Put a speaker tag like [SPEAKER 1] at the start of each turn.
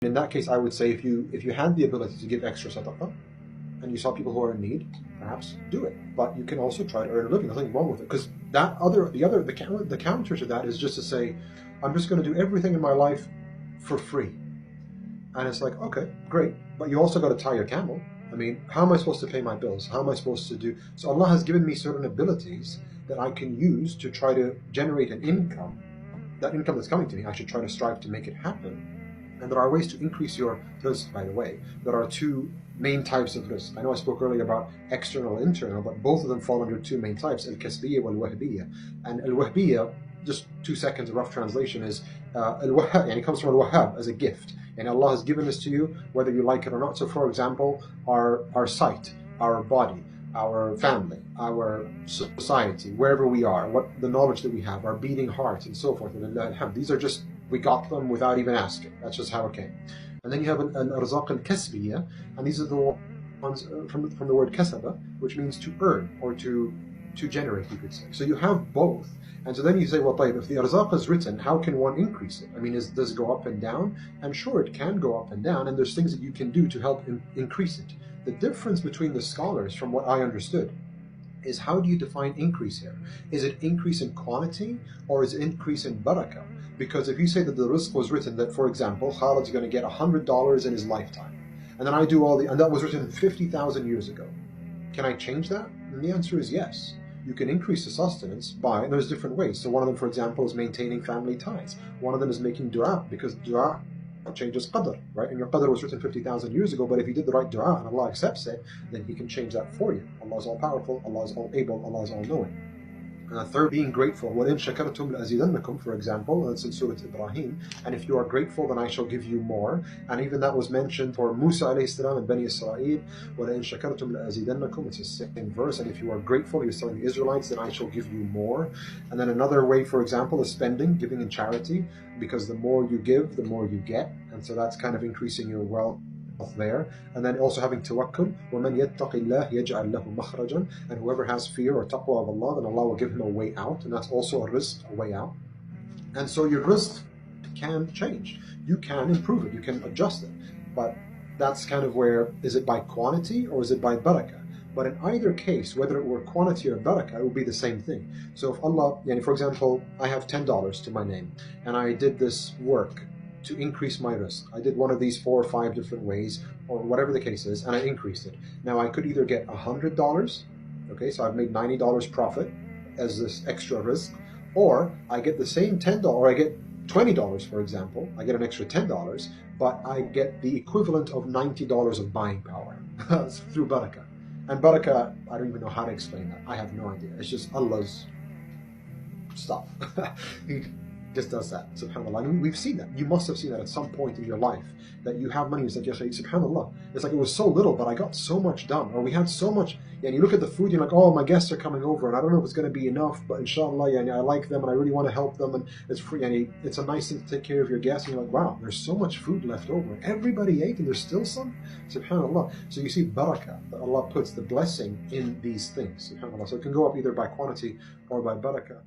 [SPEAKER 1] In that case, I would say if you had the ability to give extra sadaqah and you saw people who are in need, perhaps do it. But you can also try to earn a living. Nothing wrong with it, because the counter to that is just to say, I'm just going to do everything in my life for free. And it's like, okay, great, but you also got to tie your camel. I mean, how am I supposed to pay my bills? How am I supposed to do? So Allah has given me certain abilities that I can use to try to generate an income. That income that's coming to me, I should try to strive to make it happen. And there are ways to increase your rizq, by the way. There are two main types of rizq. I know I spoke earlier about external and internal, but both of them fall under two main types, al-kasbiyya wal-wahbiyya. And al-wahbiyya, just 2 seconds of rough translation, is al-wahhab, and it comes from al-wahhab, as a gift. And Allah has given this to you, whether you like it or not. So for example, our sight, our body, our family, our society, wherever we are, what the knowledge that we have, our beating heart, and so forth. And these are just, we got them without even asking. That's just how it came. And then you have al-arzaq al-kasbiyya, and these are the ones from the word kasaba, which means to earn or to generate, you could say. So you have both. And so then you say, well, if the arzaq is written, how can one increase it? I mean, does it go up and down? And sure, it can go up and down, and there's things that you can do to help increase it. The difference between the scholars, from what I understood, is how do you define increase here? Is it increase in quantity, or is it increase in barakah? Because if you say that the rizq was written that, for example, Khaled's going to get $100 in his lifetime, and then I do and that was written 50,000 years ago, can I change that? And the answer is yes. You can increase the sustenance and there's different ways. So one of them, for example, is maintaining family ties. One of them is making dua, because dua changes qadr, right? And your qadr was written 50,000 years ago, but if you did the right dua and Allah accepts it, then He can change that for you. Allah is all powerful, Allah is all able, Allah is all knowing. And the third, being grateful. وَإِن شَكَرْتُمْ لَأَزِيدَنَّكُمْ, for example, that's in Surah Ibrahim. And if you are grateful, then I shall give you more. And even that was mentioned for Musa alayhi salam and Bani Israel. وَلَإِن شَكَرْتُمْ لَأَزِيدَنَّكُمْ, it's the same verse. And if you are grateful, you're telling the Israelites, then I shall give you more. And then another way, for example, is spending, giving in charity, because the more you give, the more you get. And so that's kind of increasing your wealth there. And then also having tawakkul, وَمَنْ يَتَّقِ اللَّهِ يَجْعَلْ لَهُ مَخْرَجًا, and whoever has fear or taqwa of Allah, then Allah will give him a way out, and that's also a rizq, a way out. And so your rizq can change. You can improve it, you can adjust it, but that's kind of where, is it by quantity or is it by barakah? But in either case, whether it were quantity or barakah, it would be the same thing. So if Allah, for example, I have $10 to my name, and I did this work to increase my rizq. I did one of these 4 or 5 different ways, or whatever the case is, and I increased it. Now I could either get $100, okay, so I've made $90 profit as this extra rizq, or I get the same $10, or I get $20, for example. I get an extra $10, but I get the equivalent of $90 of buying power through barakah. And barakah, I don't even know how to explain that. I have no idea. It's just Allah's stuff. He just does that, subhanAllah. I mean, we've seen that. You must have seen that at some point in your life, that you have money. It's like, subhanAllah. It's like, it was so little, but I got so much done. Or we had so much, and you look at the food, you're like, oh, my guests are coming over, and I don't know if it's going to be enough, but inshallah, I like them, and I really want to help them, and it's free, and it's a nice thing to take care of your guests, and you're like, wow, there's so much food left over. Everybody ate, and there's still some? Subhanallah. So you see barakah, that Allah puts the blessing in these things, subhanAllah. So it can go up either by quantity or by barakah.